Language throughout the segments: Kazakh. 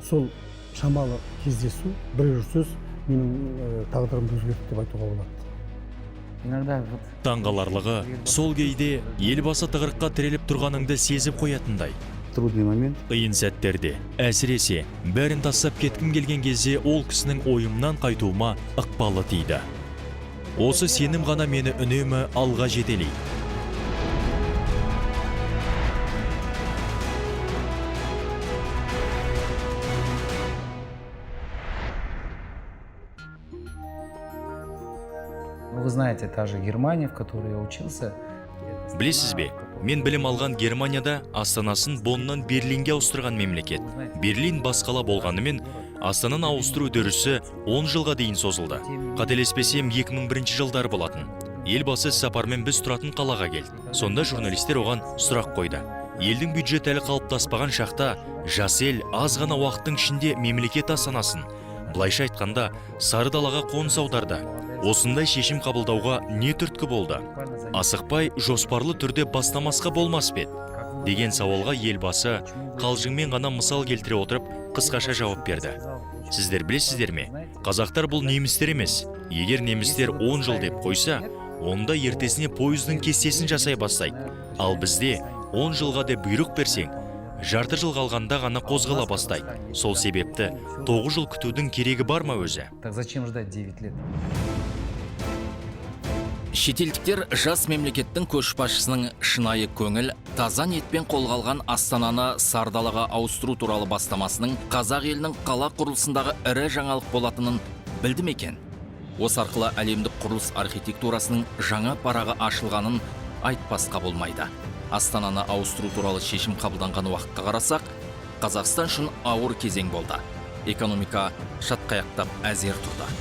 Сол шамалы кездесу бір сөз менің тағдырымды өзгертті деп айтуға болады. Иногда Таңғаларлығы сол кейде елбасы тығырыққа тіреліп тұрғаныңды сезіп қоятындай. трудный момент. Қиын сәттерде, әсіресе бәрін тастап кеткім келген кезде ол кісінің ойымнан қайтуыма ықпалы тиді. Осы сенім ғана мені үнемі алға жетелейді. Вы знаете, та же Германия, в которой я учился. Білесіз бе, мен білім алған Германияда астанасын Боннан Берлинге ауыстырған мемлекет. Берлин басқала болғанымен, астананы ауыстыру үдерісі 10 жылға дейін созылды. Қателеспесем 2001 жылдар болатын. Елбасы сапармен біз тұратын қалаға келді. Сонда журналистер оған сұрақ қойды. Елдің бюджеті әлі қалыптаспаған шақта, жас ел аз ғана уақыттың ішінде мемлекет астанасын, былайша айтқанда, сары далаға қоныс аударды. Осындай шешім қабылдауға не түрткі болды? Асықпай, жоспарлы түрде бастамасқа болмас бе? Деген сауалға елбасы қалжыңмен ғана мысал келтіре отырып, қысқаша жауап берді. Сіздер білесіздер ме? Қазақтар бұл немістер емес. Егер немістер 10 жыл деп қойса, онда ертесіне пойыздың кестесін жасай бастайды. Ал бізде 10 жылға деп бұйрық берсең, жарты жыл қалғанда ғана қозғала бастайды. Сол себепті 9 жыл күтудің керегі бар ма өзі? Так зачем ждать 9 лет? Шетелдіктер жас мемлекеттің көшбасшысының шынайы көңіл, таза ниетпен қолға алған астананы Сардалаға ауыстыру туралы бастамасының қазақ елінің қала құрылысындағы ірі жаңалық болатынын білді ме екен? Осы арқылы әлемдік құрылыс архитектурасының жаңа парағы ашылғанын айтпасқа болмайды. Астананы ауыстыру туралы шешім қабылданған уақытқа қарасақ, Қазақстан үшін ауыр кезең болды. Экономика шатқаяқтап әзер тұрды.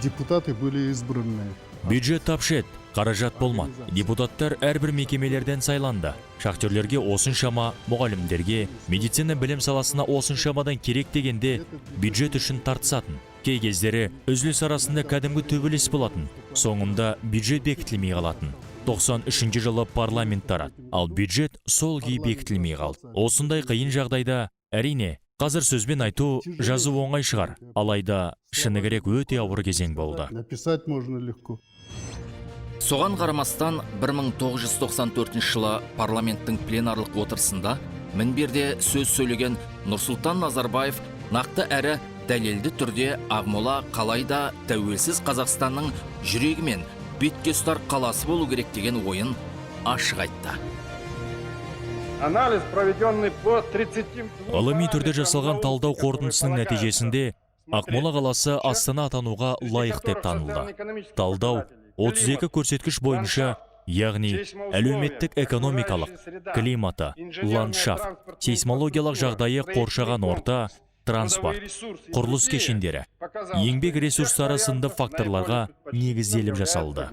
Депутаты были избраны. Бюджет тапшет, қаражат болмады. Депутаттар әрбір мекемелерден сайланды. Шахтерлерге осыншама, мұғалімдерге, медицина білім саласына осыншамадан керек дегенде бюджет үшін тартысатын. Кей кездері үзіліс арасында кәдімгі төбелес болатын. Соңында бюджет бекітілмей қалатын. 93 жылы парламент тарады, ал бюджет сол күйі бекітілмей қалды. Осындай қиын жағдайда, әрине, қазір сөзбен айту, жазу оңай шығар, алайда шыны керек өте ауыр кезең болды. Написать можно легко. Соған қарамастан 1994 жылы парламенттің пленарлық отырысында мінберде сөз сөйлеген Нұрсұлтан Назарбаев нақты әрі дәлелді түрде Ақмола қалайда тәуелсіз Қазақстанның жүрегі мен бетке ұстар қаласы болу керек деген ойын ашық айтты. Анализ, проведенный по 32... Ғылыми түрде жасалған талдау қорытындысының нәтижесінде Ақмола қаласы Астана атануға лайық деп танылды. Талдау 32 көрсеткіш бойынша, яғни әлеуметтік экономикалық, климаты, ландшафт, сейсмологиялық жағдайы, қоршаған орта, транспорт, құрылыс кешендері, еңбек ресурстары сынды факторларға негізделіп жасалды.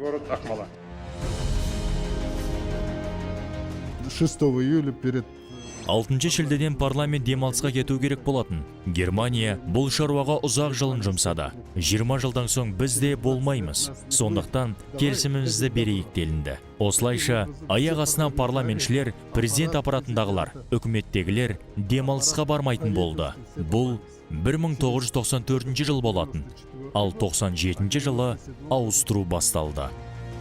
6 июля перед 6 шілдеден парламент демалысқа кету керек болатын. Германия бұл шаруаға ұзақ жылын жұмсады. 20 жылдан соң бізде болмаймыз. Сондықтан келісімімізді берейік делінді. Осылайша, аяқ астынан парламентшілер, президент аппаратындағылар, үкіметтегілер демалысқа бармайтын болды. Бұл 1994 жыл болатын. Ал 97 жылы ауыстыру басталды.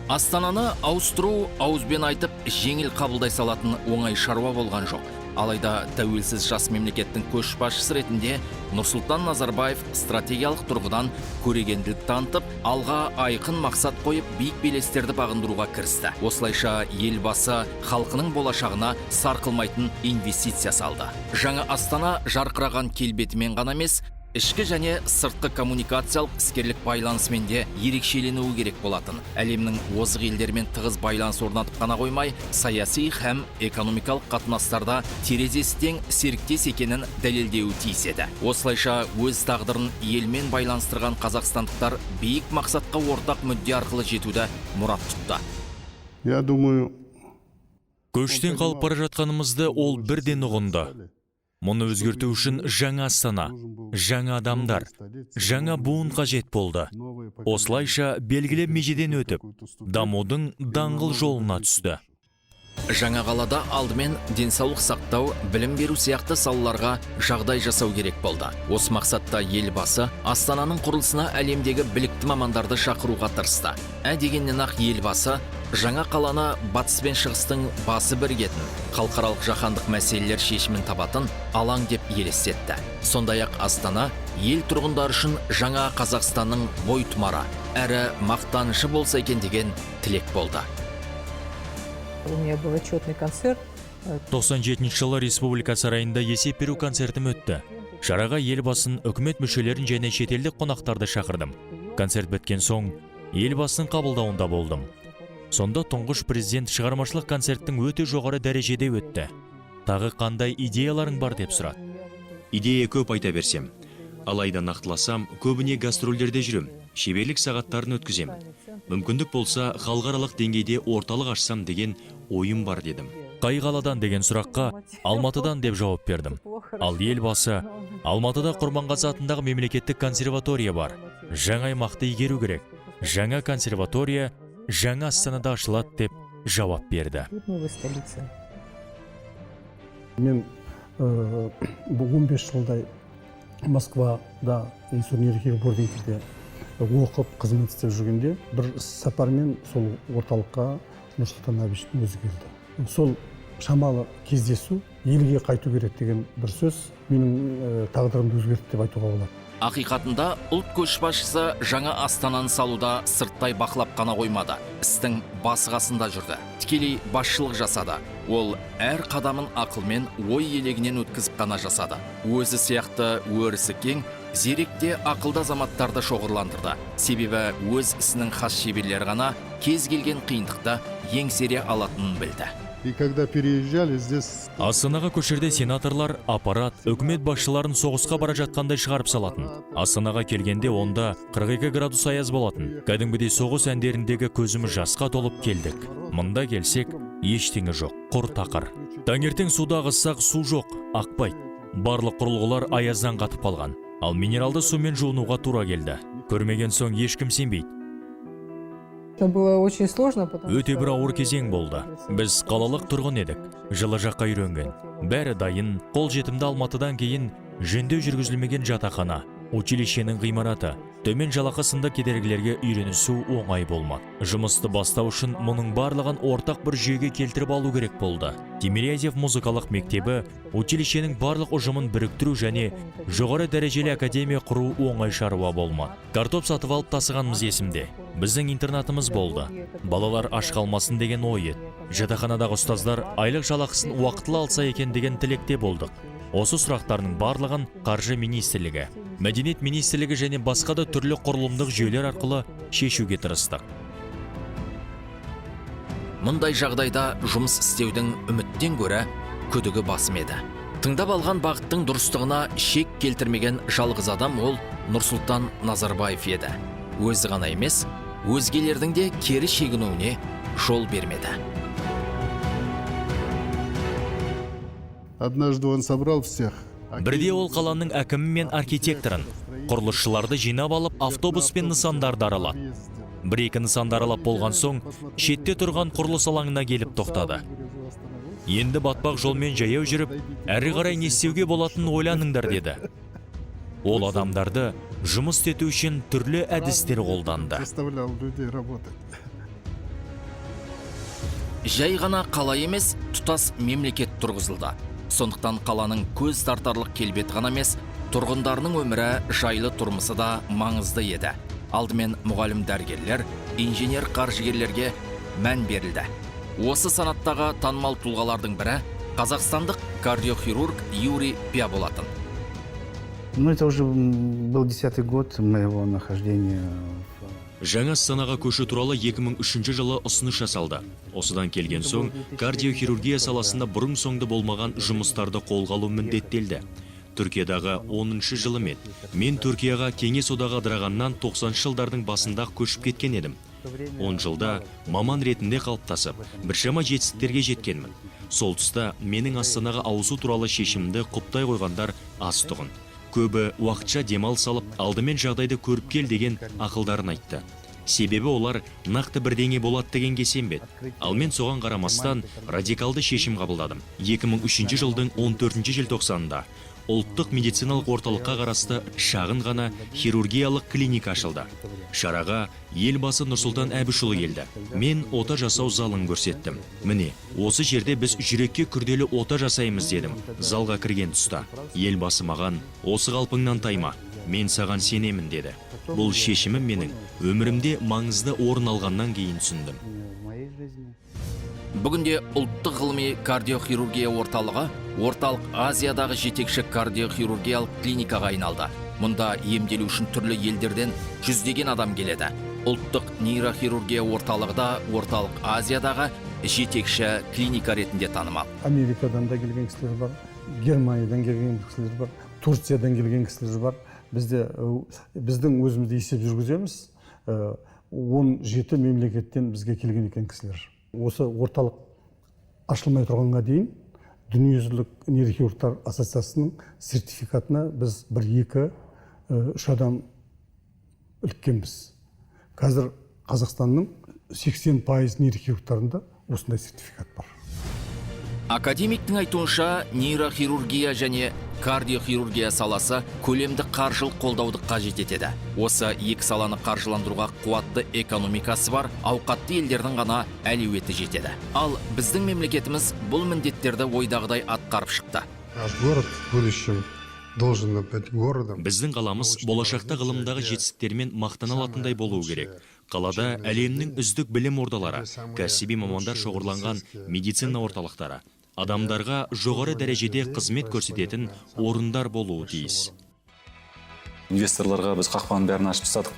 Астананы ауыстыру ауызбен айтып жеңіл қабылдай салатын оңай шаруа болған жоқ. Алайда тәуелсіз жас мемлекеттің көшбасшысы ретінде Нұрсұлтан Назарбаев стратегиялық тұрғыдан көрегенділік танытып, алға айқын мақсат қойып, биік белестерді бағындыруға кірісті. Осылайша елбасы халқының болашағына сарқылмайтын инвестиция салды. Жаңа Астана жарқыраған келбетімен ғана емес, ішкі және сыртқы коммуникациялық іскерлік байланысымен де ерекшеленуі керек болатын. Әлемнің озық елдермен тығыз байланыс орнатып қана қоймай, саяси һәм экономикалық қатынастарда терезесі тең серіктес екенін дәлелдеуі тиіс еді. Осылайша өз тағдырын елмен байланыстырған қазақстандықтар биік мақсатқа ортақ мүдде арқылы жетуді мұрат тұтты. Я думаю, Көштен қалып бара жатқанымызды ол бірден ұғынды. Мұны өзгерту үшін жаңа Астана, жаңа адамдар, жаңа буын қажет болды. Осылайша белгілі межеден өтіп, дамудың даңғыл жолына түсті. жаңа қалада алдымен денсаулық сақтау, білім беру сияқты салаларға жағдай жасау керек болды. Осы мақсатта елбасы Астананың құрылысына әлемдегі білікті мамандарды шақыруға тырысты. Дегеннен ақ елбасы жаңа қаланы батыс пен шығыстың басы біргетін, халықаралық жаһандық мәселелер шешімін табатын алаң деп елестетті. Сондай-ақ Астана ел тұрғындары үшін жаңа Қазақстанның бойтұмары әрі мақтанышы болса екен деген тілек болды. У меня был отчетный концерт. 97 жылы Республика сарайында есеп беру концертім өтті. Шараға елбасын, үкімет мүшелерін және шетелдік қонақтарды шақырдым. Концерт біткен соң елбасының қабылдауында болдым. Сонда тұңғыш президент шығармашылық концерттің өте жоғары дәрежеде өтті. Тағы қандай идеяларың бар деп сұрады. Идея көп айта берсем. Алайда нақтыласам, көбіне гастрольдерде жүрем, шеберлік сағаттарын өткізем. Мүмкіндік болса, халықаралық деңгейде орталық ашсам деген ойым бар дедім. Қай қаладан деген сұраққа Алматыдан деп жауап бердім. Ал елбасы, Алматыда Құрманғазы атындағы мемлекеттік консерватория бар. Жаңа аймақты игеру керек. Жаңа консерватория жаңа Астанада ашылады деп жауап берді. Мен 15 жылдай Москвада инженерлік бордингте оқып қызмет істеп жүргенде бір сапармен сол орталыққа Нұрсұлтан Әбішевтің өзі келді. Сол шамалы кездесу елге қайту керек деген бір сөз менің тағдырымды өзгертті деп айтуға болады. Ақиқатында ұлт көшбасшысы жаңа Астананы салуда сырттай бақылап қана қоймады. Істің басы қасында жүрді. Тікелей басшылық жасады. Ол әр қадамын ақылмен, ой елегінен өткізіп қана жасады. Өзі сияқты өрісі кең, зеректе ақылды азаматтарды шоғырландырды. Себебі өз ісінің хас шеберлері ғана кез келген қиындықты еңсере алатынын білді. И когда переезжали здесь... Астанаға көшерде сенаторлар, аппарат, үкімет басшыларын соғысқа бара жатқандай шығарып салатын. Астанаға келгенде онда 42 градус аяз болатын. Кәдімгідей соғыс әндеріндегі көзіміз жасқа толып келдік. Мұнда келсек, ештеңе жоқ, құр тақыр. Таңертең суда ағыссақ, су жоқ, ақпайды. Барлық құрылғылар аяздан қатып қалған. Ал минералды сумен жуынуға тура келді. Көрмеген соң ешкім сенбейді. Өте бір ауыр кезең болды. Біз қалалық тұрғын едік. Жылы жаққа үйренген. Бәрі дайын, қол жетімді. Алматыдан кейін жөндеу жүргізілмеген жатақхана, училищенің ғимараты, төмен жалақы сынды кедергілерге үйренісу оңай болмады. Жұмысты бастау үшін мұның барлығын ортақ бір жүйеге келтіріп алу керек болды. Тимирязев музыкалық мектебі училищенің барлық ұжымын біріктіру және жоғары дәрежелі академия құру оңай шаруа болмады. Картоп сатып алып тасығанымыз есімде. Біздің интернатымыз болды. Балалар аш қалмасын деген ой еді. Жатақханадағы ұстаздар айлық жалақысын уақытылы алса екен деген тілекте болдық. Осы сұрақтарының барлығын Қаржы министрлігі, Мәдениет министрлігі және басқа да түрлі құрылымдық жүйелер арқылы шешуге тырыстық. Мұндай жағдайда жұмыс істеудің үміттен гөрі күдігі басым еді. Тыңдап алған бағыттың дұрыстығына шек келтірмеген жалғыз адам ол Нұрсұлтан Назарбаев еді. Өзі ғана емес, өзгелердің де кері шегінуіне жол бермеді. Однажды он собрал всех. Бірде ол қаланың әкімі мен архитекторын, құрылысшыларды жинап алып, автобус пен нысандарды аралады. Бір-екі нысанды аралап болған соң, шетте тұрған құрылыс алаңына келіп тоқтады. Енді батпақ жолмен жаяу жүріп, әрі қарай не істеуге болатынын ойланыңдар деді. Ол адамдарды жұмыс істету үшін түрлі әдістер қолданды. Заставлял людей работать. Жай ғана қала емес, тұтас мемлекет тұрғызылды. Сондықтан қаланың көз тартарлық келбеті ғана емес, тұрғындарының өмірі, жайлы тұрмысы да маңызды еді. Алдымен мұғалім дәрігерлер, инженер қаржыгерлерге мән берілді. Осы санаттағы танымал тұлғалардың бірі қазақстандық кардиохирург Юрий Пя болатын. Это уже был 10-й год моего нахождения. Жаңа Астанаға көшу туралы 2003 жылы ұсыныс жасалды. Осыдан келген соң, кардиохирургия саласында бұрын соңды болмаған жұмыстарды қолға алу міндеттелді. Түркиядағы 10-шы жылы мен Түркияға Кеңес одағы ыдырағаннан 90 жылдардың басында көшіп кеткен едім. 10 жылда маман ретінде қалыптасып, біршама жетістіктерге жеткенмін. Сол тұста менің Астанаға ауысу туралы шешімді құптай қойғандар аз тұғын. Көбі уақытша демал салып, алдымен жағдайды көріп кел деген ақылдарын айтты. Себебі олар нақты бірдеңе болады дегенге сенбеді. Ал мен соған қарамастан радикалды шешім қабылдадым. 2003 жылдың 14 желтоқсанында ұлттық медициналық орталыққа қарасты шағын ғана хирургиялық клиника ашылды. Шараға елбасы Нұрсұлтан Әбішұлы келді. Мен ота жасау залын көрсеттім. Міне, осы жерде біз жүрекке күрделі ота жасаймыз дедім. Залға кірген тұста елбасы маған осы қалпыңнан тайма, мен саған сенемін деді. Бұл шешімім менің өмірімде маңызды орын алғаннан кейін түсіндім. В моей жизни. Бүгінде ұлттық ғылыми кардиохирургия орталығы орталық Азиядағы жетекші кардиохирургиялық клиникаға айналды. Мұнда емделу үшін түрлі елдерден жүздеген адам келеді. Ұлттық нейрохирургия орталығы да орталық Азиядағы жетекші клиника ретінде танымал. Америкадан да келген кісілер бар, Германиядан келген кісілер бар, Турциядан келген кісілер бар. Біздің өзімізді есеп жүргіземіз, 17 мемлекеттен бізге келген екен кісілер. Осы орталық ашылмай тұрғанға дейін Дүниежүзілік нейрохирургтар ассоциациясының сертификатына біз 1-2-3 адам іліккенбіз. Қазір Қазақстанның 80% нейрохирургтарында осындай сертификат бар. Академиктің айтуынша, нейрохирургия және кардиохирургия саласы көлемді қаржылық қолдауды қажет етеді. Осы екі саланы қаржыландыруға қуатты экономикасы бар, ауқатты елдердің ғана әлеуеті жетеді. Ал біздің мемлекетіміз бұл міндеттерді ойдағыдай атқарып шықты. Город в будущем должен быть городом. Біздің қаламыз болашақта ғылымдағы жетістіктермен мақтана алатындай болуы керек. Қалада әлемнің үздік білім ордалары, кәсіби мамандар шоғырланған медицина орталықтары, адамдарға жоғары дәрежеде қызмет көрсететін орындар болуы тиіс. Инвесторларға біз қақпаның бәрін ашып тастадық.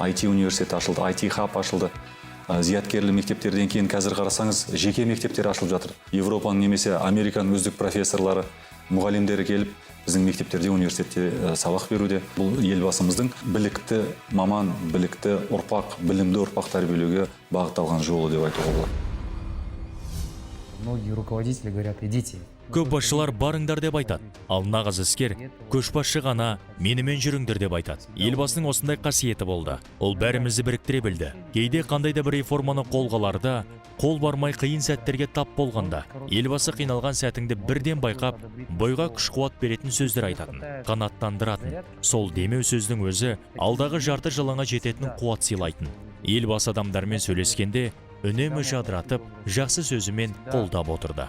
IT университеті ашылды, IT хаб ашылды. Зияткерлі мектептерден кейін қазір қарасаңыз, жеке мектептер ашылып жатыр. Европаның немесе Американың үздік профессорлары, мұғалімдері келіп, біздің мектептерде, университетте сабақ беруде. Бұл елбасымыздың білікті маман, білікті ұрпақ, білімді ұрпақ тәрбиелеуге бағытталған жолы деп айтуға болады. Многие руководители говорят: идите. Көп басшылар барыңдар деп айтады. Ал нағыз іскер көшбасшы ғана менімен жүріңдер деп айтады. Елбасының осындай қасиеті болды. Ол бәрімізді біріктіре білді. Кейде қандайда бір реформаны қолға аларда, қол бармай қиын сәттерге тап болғанда, елбасы қиналған сәтіңді бірден байқап, бойға күш-қуат беретін сөздер айтатын, қанаттандыратын. Сол демеу сөздің өзі алдағы жарты жылыңа жететін қуат сыйлайтын. Елбасы адамдармен сөйлескенде үнемі жадыратып, жақсы сөзімен қолдап отырды.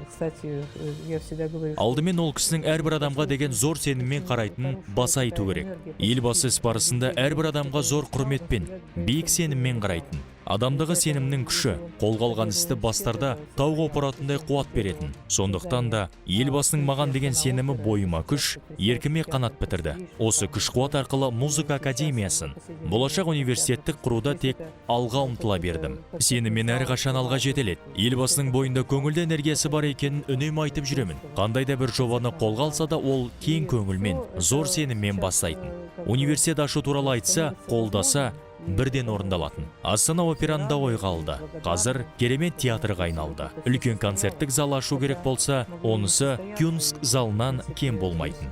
Кстати, я всегда говорю... Алдымен ол кісінің әрбір адамға деген зор сеніммен қарайтынын баса айту керек. Елбасы іс барысында әрбір адамға зор құрметпен, биік сеніммен қарайтын. Адамдағы сенімнің күші қолға алған істі бастарда тауға опыратындай қуат беретін. Сондықтан да елбасының маған деген сенімі бойыма күш, еркіме қанат бітірді. Осы күш-қуат арқылы музыка академиясын, болашақ университеттік құруда тек алға ұмтыла бердім. Сеніммен әрқашан алға жетеледі. Елбасының бойында көңілді энергиясы бар екенін үнемі айтып жүремін. Қандай да бір жобаны қолға алса да ол кең көңілмен, зор сеніммен бастайтын. Университет ашу туралы айтса, қолдаса, бірден орындалатын. Астана операны да ойға алды. Қазір керемет театрға айналды. Үлкен концерттік зал ашу керек болса, онысы Кюнск залынан кем болмайтын.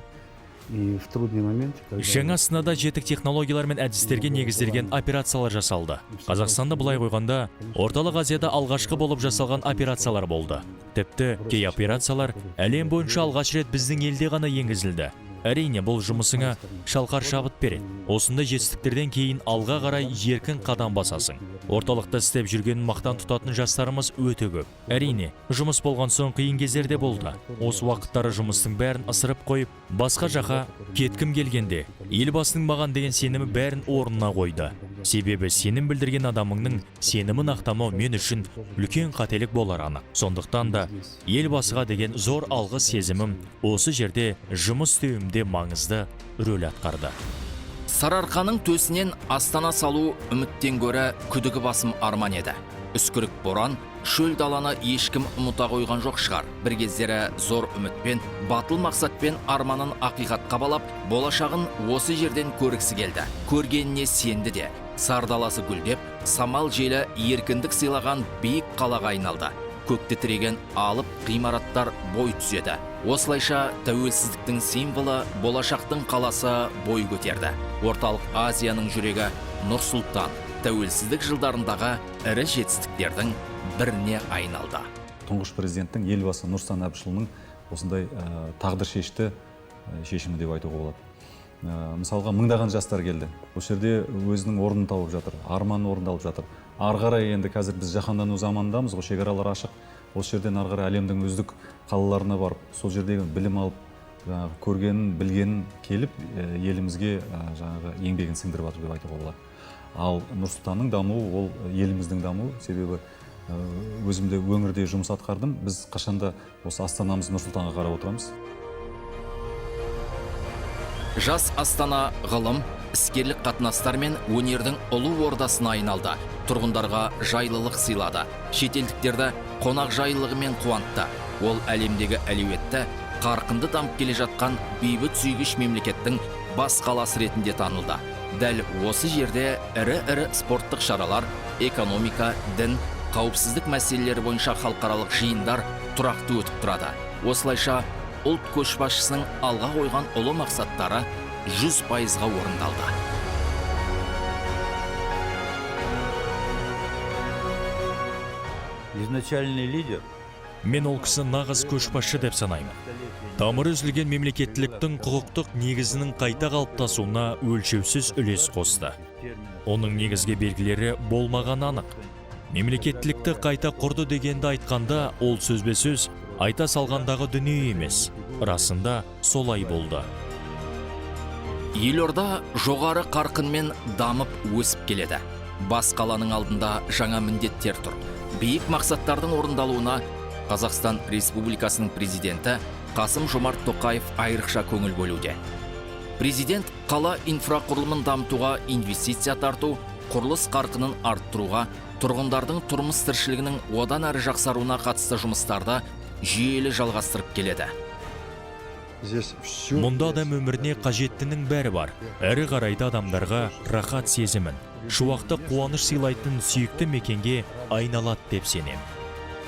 И в трудный момент, Жаңа астанада жетік технологиялар мен әдістерге негізделген операциялар жасалды. Қазақстанда былай қойғанда, орталық Азияда алғашқы болып жасалған операциялар болды. Тіпті кей операциялар әлем бойынша алғаш рет біздің елде ғана енгізілді. Әрине, бұл жұмысыңа шалқар шабыт береді. Осындай жетістіктерден кейін алға қарай еркін қадам басасың. Орталықта істеп жүргенін мақтан тұтатын жастарымыз өте көп. Әрине, жұмыс болған соң қиын кездерде болды. Осы уақыттары жұмыстың бәрін ысырып қойып, басқа жаққа кеткім келгенде, елбасының маған деген сенімі бәрін орнына қойды. Себебі сенім білдірген адамыңның сенімін ақтамау мен үшін үлкен қателік болар анық. Сондықтан да елбасыға деген зор алғыс сезімім осы жерде жұмыс істеуімде маңызды рөл атқарды. Сарыарқаның төсінен Астана салу үміттен гөрі күдігі басым арман еді. Үскірік боран, шөл даланы ешкім ұмыта қойған жоқ шығар. Бір кездері зор үмітпен, батыл мақсатпен арманын ақиқатқа балап, болашағын осы жерден көргісі келді. Көргеніне сенді де. Сардаласы гүлдеп, самал желі еркіндік сыйлаған биік қалаға айналды. Көкті тіреген алып ғимараттар бой түзеді. Осылайша тәуелсіздіктің символы, болашақтың қаласы бой көтерді. Орталық Азияның жүрегі Нұрсұлтан, тәуелсіздік жылдарындағы ірі жетістіктердің біріне айналды. Тұңғыш президенттің елбасы Нұрсұлтан Әбішұлының осындай тағдыр шешті шешімі деп айтуға болады. Мысалға мыңдаған жастар келді. Осы жерде өзінің орнын тауып жатыр, арманы орындалып жатыр. Ары қарай енді қазір біз жаһандану заманындамыз, шекаралар ашық. Осы жерден ары қарай әлемдің үздік қалаларына барып, сол жердегі білім алып, көргенін, білгенін келіп, елімізге жаңағы еңбегін сіңдіріп жатыр деп айтуға болады. Ал Нұрсұлтанның дамуы ол еліміздің дамуы, себебі өзімде өңірде жұмыс атқардым. Біз қашанда осы астанамыз Нұрсұлтанға қарап отырамыз. Жас Астана ғылым, іскерлік қатынастар мен өнердің ұлы ордасына айналды. Тұрғындарға жайлылық сыйлады. Шетелдіктерді қонақ жайлылығымен қуантты. Ол әлемдегі әлеуетті, қарқынды дамып келе жатқан бейбіт сүйгіш мемлекеттің бас қаласы ретінде танылды. Дәл осы жерде ірі спорттық шаралар, экономика, дін, қауіпсіздік мәселелері бойынша халықаралық жиындар тұрақты өтіп тұрады. Осылайша ұлт көшбасшысының алға қойған ұлы мақсаттары 100%-ға орындалды. Изначальный лидер. Мен ол кісі нағыз көшбасшы деп санаймын. Тамыры үзілген мемлекеттіліктің құқықтық негізінің қайта қалыптасуына өлшеусіз үлес қосты. Оның негізгі белгілері болмаған анық. Мемлекеттілікті қайта құрды дегенді айтқанда, ол сөзбе-сөз айта салғандағы дүние емес. Расында солай болды. Елорда жоғары қарқынмен дамып өсіп келеді. Бас қаланың алдында жаңа міндеттер тұр. Биік мақсаттардың орындалуына Қазақстан Республикасының президенті Қасым-Жомарт Тоқаев айрықша көңіл бөлуде. Президент қала инфрақұрылымын дамытуға инвестиция тарту, құрылыс қарқынын арттыруға, тұрғындардың тұрмыс тіршілігінің одан әрі жақсаруына қатысты жұмыстарды жүйелі жалғастырып келеді. Мұнда адам өміріне қажеттінің бәрі бар. Әрі қарайда адамдарға рахат сезімін, шуақты қуаныш сыйлайтын сүйікті мекенге айналады деп сенем.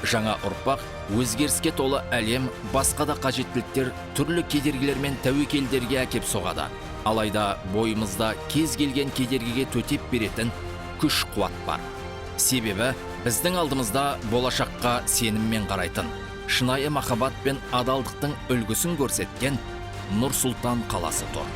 Жаңа ұрпақ, өзгеріске толы әлем, басқа да қажеттіліктер түрлі кедергілер мен тәуекелдерге әкеп соғады. Алайда бойымызда кез келген кедергіге төтеп беретін күш қуат бар. Себебі біздің алдымызда болашаққа сеніммен қарайтын, шынайы махаббат пен адалдықтың үлгісін көрсеткен Нұр Сұлтан қаласы тұр.